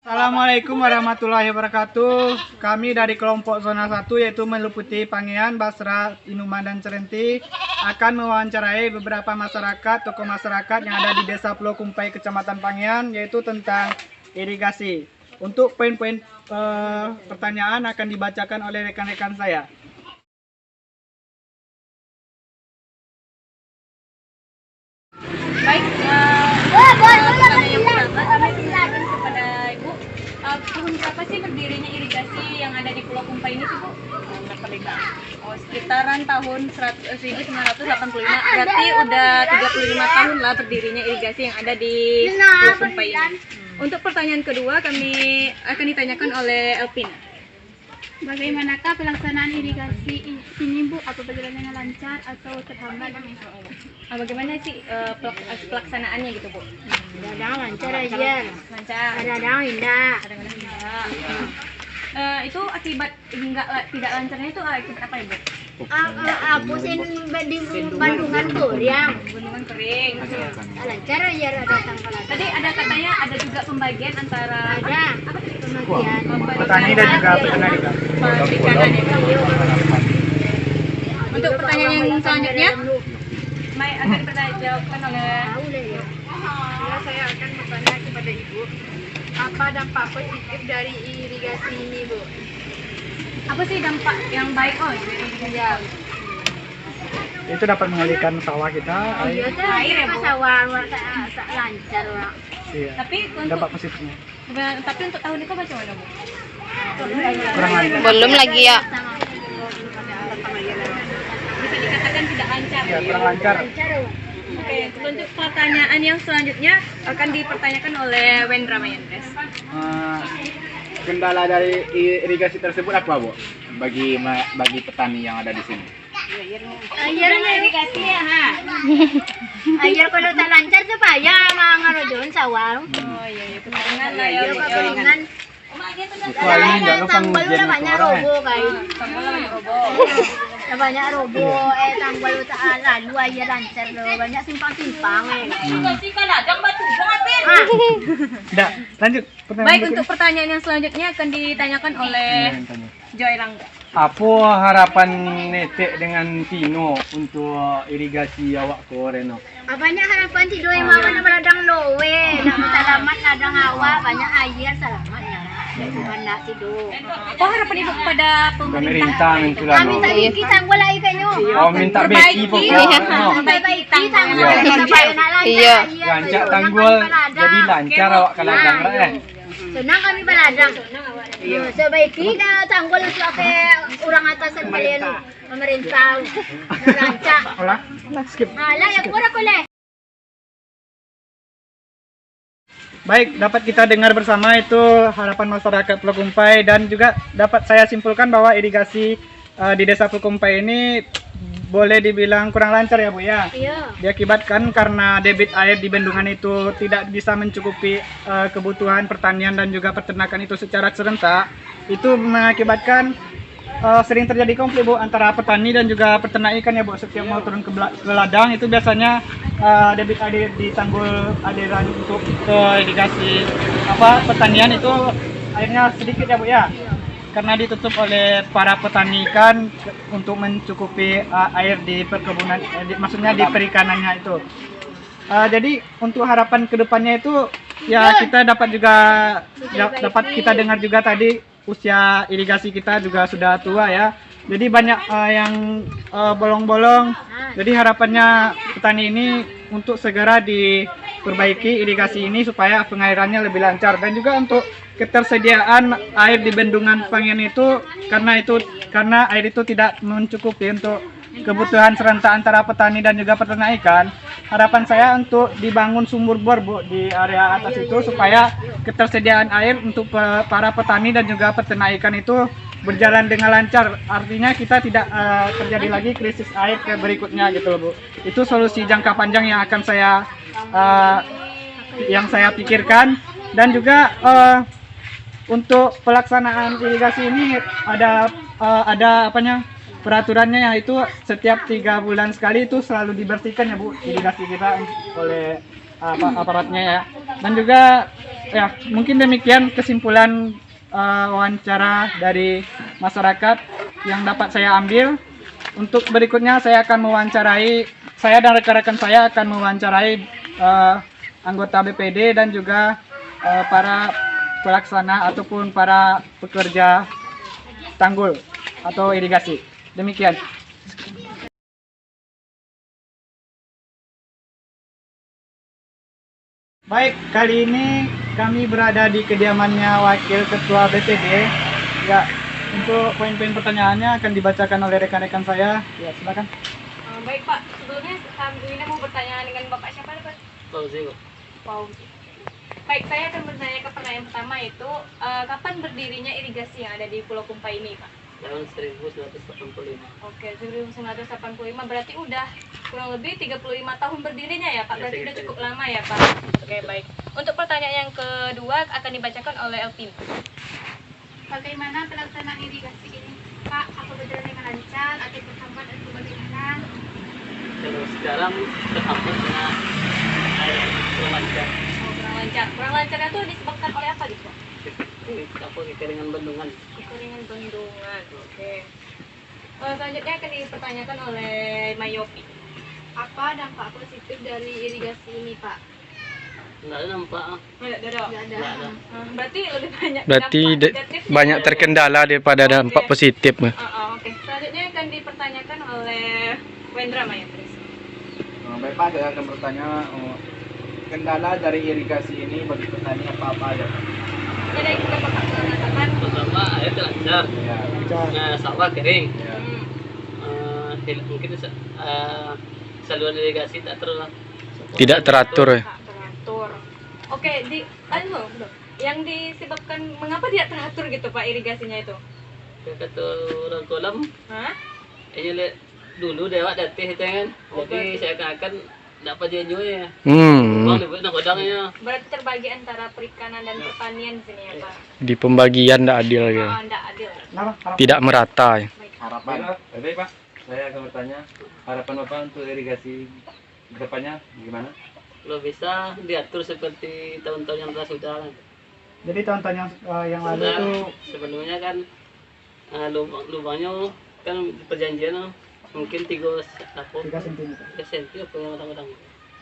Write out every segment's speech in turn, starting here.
Assalamualaikum warahmatullahi wabarakatuh. Kami dari kelompok zona 1 yaitu meliputi Pangean, Basra, Inuman, dan Cerenti akan mewawancarai beberapa masyarakat, tokoh masyarakat yang ada di Desa Pulau Kumpai, Kecamatan Pangean, yaitu tentang irigasi. Untuk poin-poin pertanyaan akan dibacakan oleh rekan-rekan saya. Baik, pertanyaan yang pertama kami tanyakan kepada Ibu, tahun berapa sih berdirinya irigasi yang ada di Pulau Kumpai ini sih, Bu? Oh, sekitaran tahun 1985, berarti udah 35 tahun lah berdirinya irigasi yang ada di Pulau Kumpai ini. Untuk pertanyaan kedua kami akan ditanyakan oleh Elpin. Bagaimanakah pelaksanaan irigasi ini, Bu? Apa berjalannya lancar atau terhambat? Bagaimana sih pelaksanaannya gitu, Bu? Kadang lancar aja, Lancar. kadang indah. Kadang-kadang enggak. Itu akibat tidak lancarnya itu akibat apa, Ibu? Aku sin di Bandungan Korea. Bendungan kering. Lancar aja datang ke lancar. Tadi ada katanya ada juga pembagian antara Ada apa tadi? pembagian. Petani dan juga peternak juga. Perikanan ya. Untuk pertanyaan yang selanjutnya, Mai akan dipertanggungjawabkan oleh Tahu deh ya. Saya akan bertanya kepada Ibu, apa dampak positif dari irigasi ini, Bu? apa sih dampak yang baik dari irigasi? Itu dapat mengalirkan sawah kita. Iya tuh, Air ya, Bu? sawah lancar, Wak. Iya. Tapi untuk Dampak positifnya. untuk tahun ini bagaimana, Bu? Kurang lancar. Belum lagi ya. Bisa dikatakan tidak lancar. Ya, kurang lancar. Lancar, Wak. Oke, untuk pertanyaan yang selanjutnya akan dipertanyakan oleh Wendra Mayandes. Kendala dari irigasi tersebut apa, Bu? Bagi petani yang ada di sini. Air irigasi ya, ha. Air kalau tak lancar supaya mengarojon sawah. Oh iya, kekeringan lah ya. Iya, kekeringan. Soal ini nggak lupa Tanggul ngujian udah banyak orang. robo kayak. Tanggul lah banyak robo. Udah banyak robo, tanggul tak lalu aja lancar loh. Banyak simpang-simpang. Udah, lanjut. Pertanyaan Baik, berikutnya. untuk pertanyaan yang selanjutnya akan ditanyakan oleh Joy Rangga. Apa harapan netek dengan Tino untuk irigasi awak ke Reno? Banyak harapan tidur yang mama nak meladang lowe. Nak selamat ladang awak, banyak air selamat ya. Bukan nak tidur. Apa harapan Ibu kepada Pemerintah mentulah Kami tak biki tanggul lagi kayaknya. Oh minta beki pokoknya. Perbaiki tanggul Iya. supaya nak lancar Iya. air. Lancar tanggul jadi lancar awak ke ladang lah. Senang kami meladang. Sebaiki tanggul sebagai orang atasan kalian pemerintah. Lancar. Olah, skip. Alah yang kurang boleh. Baik, dapat kita dengar bersama itu harapan masyarakat Pulau Kumpai, dan juga dapat saya simpulkan bahwa irigasi di Desa Pulau Kumpai ini boleh dibilang kurang lancar ya, Bu ya. Iya. Diakibatkan karena debit air di bendungan itu tidak bisa mencukupi kebutuhan pertanian dan juga peternakan itu secara serentak. Itu mengakibatkan sering terjadi konflik, Bu, antara petani dan juga peternak ikan ya, Bu. Setiap mau turun ke ladang itu biasanya debit air di tanggul aliran untuk ke irigasi pertanian itu airnya sedikit ya, Bu ya. Karena ditutup oleh para petani ikan untuk mencukupi air di perkebunan, maksudnya di perikanannya itu. Jadi untuk harapan kedepannya itu ya kita dapat juga dapat kita dengar juga tadi usia irigasi kita juga sudah tua ya. Jadi banyak yang bolong-bolong. Jadi harapannya petani ini untuk segera diperbaiki irigasi ini supaya pengairannya lebih lancar, dan juga untuk ketersediaan air di bendungan Pangean itu karena air itu tidak mencukupi untuk kebutuhan serentak antara petani dan juga peternak ikan. Harapan saya untuk dibangun sumur bor, Bu, di area atas itu supaya ketersediaan air untuk para petani dan juga peternak ikan itu berjalan dengan lancar. Artinya kita tidak terjadi lagi krisis air ke berikutnya gitu loh, Bu. Itu solusi jangka panjang yang akan saya pikirkan. Dan juga untuk pelaksanaan irigasi ini ada peraturannya, yaitu setiap 3 bulan sekali itu selalu dibersihkan ya, Bu, irigasi kita oleh aparatnya ya. Dan juga Ya, mungkin demikian kesimpulan wawancara dari masyarakat yang dapat saya ambil. Untuk berikutnya saya dan rekan-rekan saya akan mewawancarai anggota BPD dan juga para pelaksana ataupun para pekerja tanggul atau irigasi. Demikian. Baik, kali ini kami berada di kediamannya Wakil Ketua BPD. Ya, untuk poin-poin pertanyaannya akan dibacakan oleh rekan-rekan saya. Ya, silakan. Baik Pak, sebelumnya Wina mau bertanya dengan Bapak siapa Pak? Fauzi. Fauzi. Baik, saya akan bertanya ke pertanyaan pertama itu kapan berdirinya irigasi yang ada di Pulau Kumpai ini Pak? Tahun 1985. Oke, 1985 berarti udah kurang lebih 35 tahun berdirinya ya Pak, berarti udah cukup lama ya Pak. Oke, baik. Untuk pertanyaan yang kedua akan dibacakan oleh Elvin. Bagaimana pelaksanaan irigasi ini, Pak? Apa berjalan dengan lancar atau terhambat atau bagaimana? Kalau sekarang terhambat dengan air kurang lancar. Oh, kurang lancar. Kurang lancarnya itu disebabkan oleh apa gitu Pak? Apa kekeringan bendungan? Kekeringan bendungan. Oke. Selanjutnya akan dipertanyakan oleh Mayopi. Apa dampak positif dari irigasi ini, Pak? Nggak ada nampak. Nggak ada. Nggak ada. Nggak ada. Berarti lebih banyak Berarti dampak negatifnya. banyak terkendala daripada dampak positif. Oke. Selanjutnya akan dipertanyakan oleh Wendra Mayatris. Baik Pak, saya akan bertanya kendala dari irigasi ini bagi petani apa aja? Jadi yang kita Bapak mengatakan Pertama air lancar. Ya, Nah, sawah kering. ya. Mungkin saluran irigasi tak Tidak teratur. tak teratur. Oke, yang disebabkan mengapa tidak teratur gitu Pak irigasinya itu? Kata orang kolam, Hah? ini lihat dulu dewa datih itu kan. Jadi saya akan dapat jenyo ya. Bang dibuat nak kodangnya. Berarti terbagi antara perikanan dan pertanian di sini ya Pak. Di pembagian tidak adil ya. Tidak adil. Tidak merata. Harapan. Baik Pak, saya akan bertanya harapan Bapak untuk irigasi kedepannya gimana? Kalau bisa diatur seperti tahun-tahun yang sudah. Jadi tahun-tahun yang lalu itu Sebelumnya kan lubangnya kan perjanjian mungkin 3 3 cm. senti apa yang orang-orang.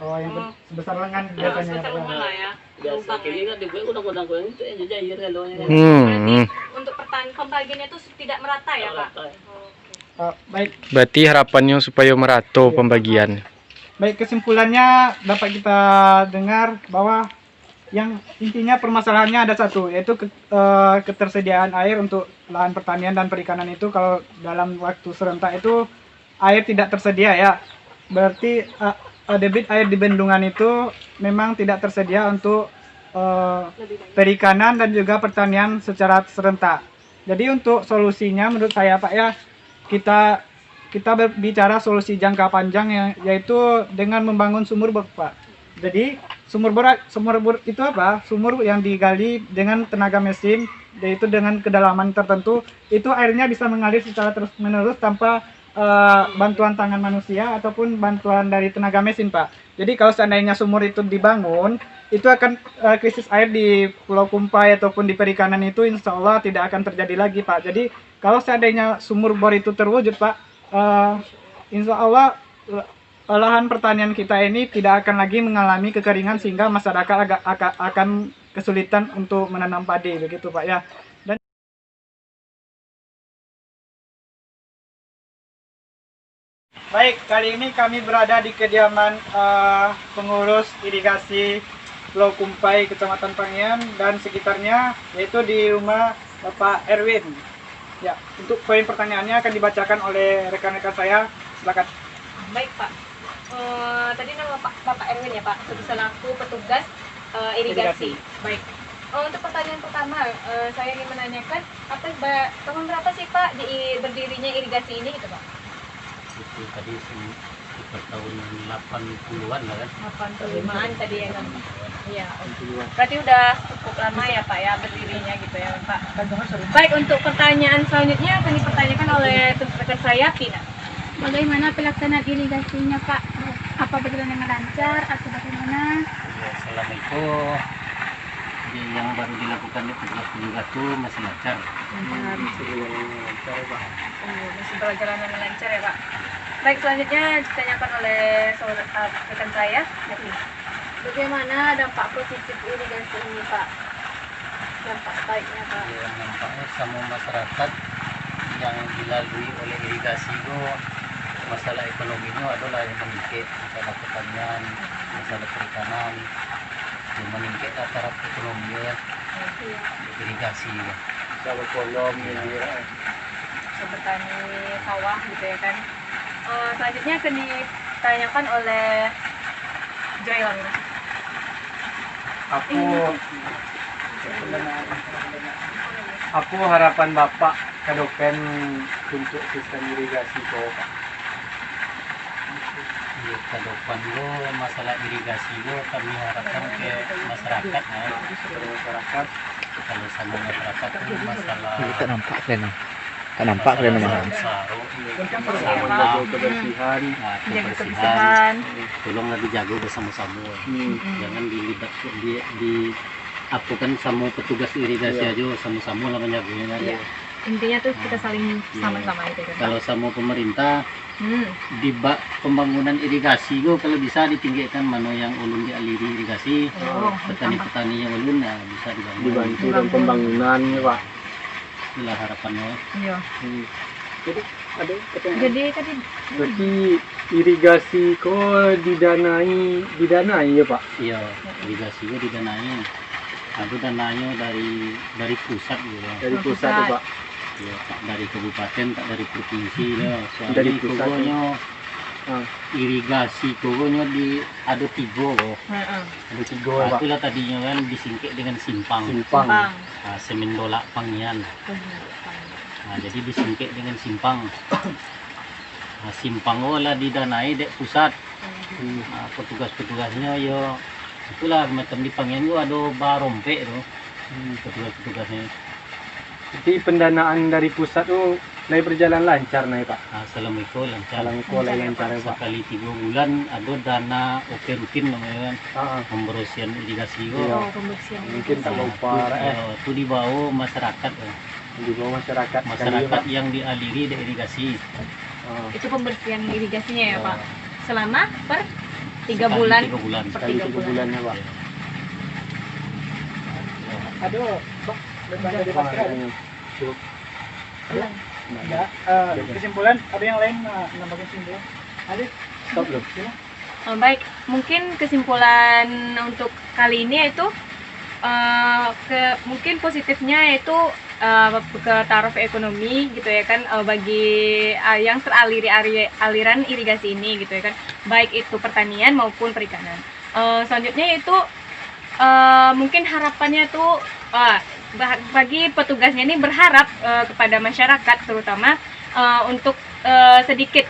Oh, yang sebesar lengan biasanya. Sebesar rumah lah ya. Biasa Lubang kini kan dibuat udang-udang itu aja jair kalau nya. Berarti untuk pembagiannya itu tidak merata ya Pak? Baik. Berarti harapannya supaya merata pembagian. Baik, kesimpulannya dapat kita dengar bahwa yang intinya permasalahannya ada satu, yaitu ketersediaan air untuk lahan pertanian dan perikanan itu. Kalau dalam waktu serentak itu air tidak tersedia ya, berarti debit air di bendungan itu memang tidak tersedia untuk perikanan dan juga pertanian secara serentak. Jadi untuk solusinya menurut saya Pak ya, kita berbicara solusi jangka panjang yaitu dengan membangun sumur bor Pak. Jadi sumur bor itu apa? Sumur yang digali dengan tenaga mesin, yaitu dengan kedalaman tertentu, itu airnya bisa mengalir secara terus-menerus tanpa bantuan tangan manusia ataupun bantuan dari tenaga mesin Pak. Jadi kalau seandainya sumur itu dibangun, itu akan krisis air di Pulau Kumpai ataupun di perikanan itu insya Allah tidak akan terjadi lagi Pak. Jadi kalau seandainya sumur bor itu terwujud Pak, insya Allah lahan pertanian kita ini tidak akan lagi mengalami kekeringan sehingga masyarakat akan kesulitan untuk menanam padi begitu Pak ya. Dan baik, kali ini kami berada di kediaman pengurus irigasi Pulau Kumpai, Kecamatan Pangian dan sekitarnya, yaitu di rumah Bapak Erwin. Ya, untuk poin pertanyaannya akan dibacakan oleh rekan-rekan saya. Silakan. Baik Pak. Tadi nama Bapak Erwin ya Pak, selaku petugas irigasi. Baik. Untuk pertanyaan pertama, saya ingin menanyakan tahun berapa sih Pak berdirinya irigasi ini gitu Pak? Itu tadi sekitar tahun 80-an lah kan. 85-an tadi ya kan? Iya. Berarti udah cukup lama ya Pak ya berdirinya gitu ya Pak. Baik, untuk pertanyaan selanjutnya akan dipertanyakan oleh rekan saya Pina. Bagaimana pelaksanaan irigasinya, Pak? Apa berjalan dengan lancar atau bagaimana? Ya, selama itu Jadi yang baru dilakukan di petugas itu masih lancar. Masih berjalan dengan lancar ya Pak. Baik, selanjutnya ditanyakan oleh rekan saya. Bagaimana dampak positif irigasi ini Pak? Dampak baiknya Pak? Yang nampaknya sama masyarakat yang dilalui oleh irigasi itu masalah ekonominya adalah yang meningkat, masalah pertanian, masalah perikanan, yang meningkat taraf ekonomi ya, irigasi ya. Kalau kolom ini Bertani sawah gitu ya kan. Selanjutnya akan ditanyakan oleh Joel. Aku harapan Bapak ke depan untuk sistem irigasi itu, Pak. Ya, ke depan lo masalah irigasi lo kami harapkan ke masyarakat ya. Masyarakat Kalau sama masyarakat itu masalah Tak nampak kalian. Tak nampak kalian sarung, jaga kebersihan. nah, Jaga kebersihan. kebersihan. Tolonglah dijaga bersama-sama. Jangan dilibatkan di apa kan sama petugas irigasi aja sama-sama lah menjaganya. Iya. Intinya tuh kita saling sama-sama itu kan. Kalau sama pemerintah di bak pembangunan irigasi go kalau bisa ditinggikan mana yang ulun dialiri irigasi, petani-petani yang ulun ya bisa Dibantu dalam pembangunannya, Pak. itulah harapannya. Iya. Jadi ada pertanyaan. Jadi tadi Berarti irigasi kok didanai ya, Pak? Iya, irigasi go didanai. Ada dananya dari pusat gitu. Dari pusat ya, Pak. Ya, tak dari kabupaten, tak dari provinsi lah. Soalnya Dari pusat, kogonya Ah. irigasi kogonya ada 3 loh. Ada 3 Nah, ya, Pak. itulah tadinya kan disingkir dengan simpang. Simpang. Nah, Semendolak Pangian. Nah, jadi disingkir dengan simpang. Nah, simpang lah didanai dek pusat. Nah, petugas-petugasnya yo itulah macam di Pangian gua ada barompe tuh. Petugas-petugasnya. Jadi pendanaan dari pusat tuh mulai berjalan lancar nih, Pak. Nah, selama itu lancar. Kalau itu lancar ya, Pak. Sekali 3 bulan ada dana OP rutin namanya kan. Ah, Pembersihan irigasi Iya. gua. pembersihan. mungkin tak lupa Itu dibawa masyarakat. di bawah masyarakat. Masyarakat yang dialiri dari irigasi. Ah, Itu pembersihan irigasinya ya, Ya. Pak. Selama per 3 Sekali bulan. 3 bulan. Per sekali 3 3 bulan. bulannya, Pak. Aduh, Pak, berbeda dari Pak, Pak Kira. Ada. Ya, kesimpulan ada yang lain nambah kesimpulan? Ada? Stop dulu. Baik, mungkin kesimpulan untuk kali ini yaitu mungkin positifnya yaitu ke taraf ekonomi gitu ya kan, bagi yang teraliri aliran irigasi ini gitu ya kan, baik itu pertanian maupun perikanan. Selanjutnya yaitu mungkin harapannya tuh bagi petugasnya ini berharap kepada masyarakat terutama untuk sedikit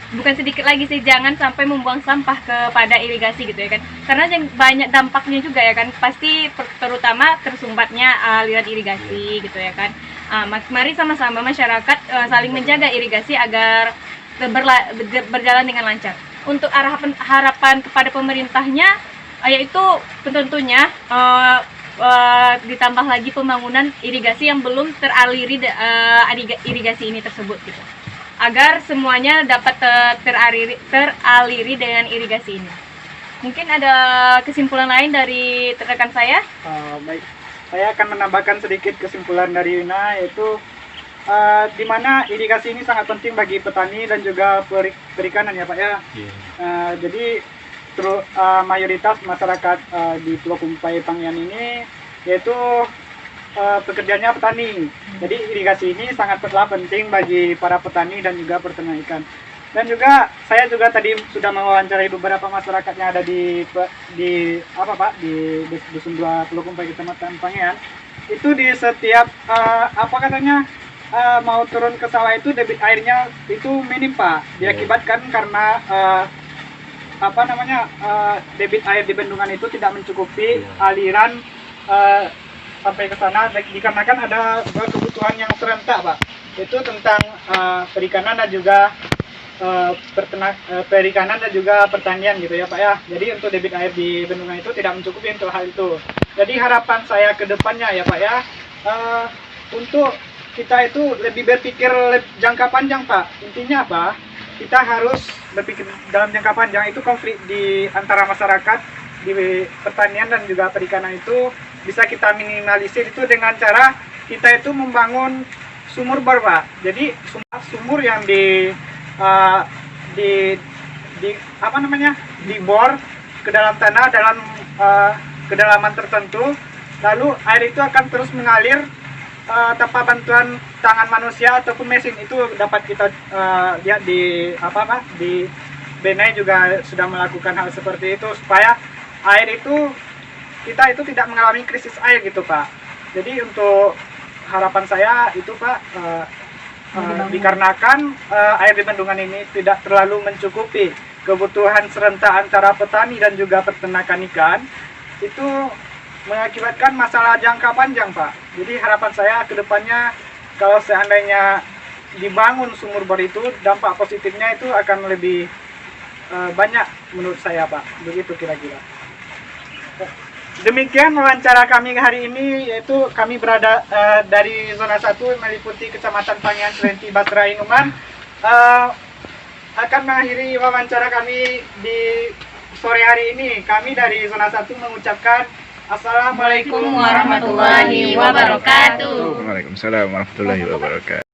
bukan sedikit lagi sih, jangan sampai membuang sampah kepada irigasi gitu ya kan, karena yang banyak dampaknya juga ya kan, pasti terutama tersumbatnya aliran irigasi gitu ya kan. Mari sama-sama masyarakat saling menjaga irigasi agar berjalan dengan lancar. Untuk harapan kepada pemerintahnya yaitu tentunya ditambah lagi pembangunan irigasi yang belum teraliri irigasi ini tersebut gitu, agar semuanya dapat teraliri dengan irigasi ini. Mungkin ada kesimpulan lain dari rekan saya? Baik, saya akan menambahkan sedikit kesimpulan dari Yuna, yaitu di mana irigasi ini sangat penting bagi petani dan juga perikanan ya Pak ya. Jadi mayoritas masyarakat di Pulau Kumpai Pangian ini yaitu pekerjaannya petani. Jadi irigasi ini sangatlah penting bagi para petani dan juga peternak ikan. Dan juga saya juga tadi sudah mewawancarai beberapa masyarakat yang ada di Dusun 2 Pulau Kumpai Kecamatan Pangian. Itu di setiap mau turun ke sawah itu debit airnya itu minim Pak. Diakibatkan karena debit air di bendungan itu tidak mencukupi aliran sampai ke sana, dikarenakan ada kebutuhan yang serentak Pak, itu tentang perikanan dan juga perikanan dan juga pertanian gitu ya Pak ya. Jadi untuk debit air di bendungan itu tidak mencukupi untuk hal itu. Jadi harapan saya ke depannya ya Pak ya, untuk kita itu lebih berpikir jangka panjang Pak. Intinya apa? Kita harus berpikir dalam jangka panjang. Itu konflik di antara masyarakat di pertanian dan juga perikanan itu bisa kita minimalisir itu dengan cara kita itu membangun sumur bor Pak. Jadi sumur yang di dibor ke dalam tanah dalam kedalaman tertentu, lalu air itu akan terus mengalir tanpa bantuan tangan manusia ataupun mesin. Itu dapat kita lihat di di Benai juga sudah melakukan hal seperti itu supaya air itu kita itu tidak mengalami krisis air gitu Pak. Jadi untuk harapan saya itu Pak, dikarenakan air di bendungan ini tidak terlalu mencukupi kebutuhan serentak antara petani dan juga peternakan ikan, itu mengakibatkan masalah jangka panjang Pak. Jadi harapan saya ke depannya kalau seandainya dibangun sumur bor itu, dampak positifnya itu akan lebih banyak menurut saya Pak. Begitu kira-kira. Demikian wawancara kami hari ini, yaitu kami berada dari zona 1 meliputi Kecamatan Pangian Serenti Basra Inuman. Akan mengakhiri wawancara kami di sore hari ini. Kami dari zona 1 mengucapkan Assalamualaikum warahmatullahi wabarakatuh. Waalaikumsalam warahmatullahi wabarakatuh.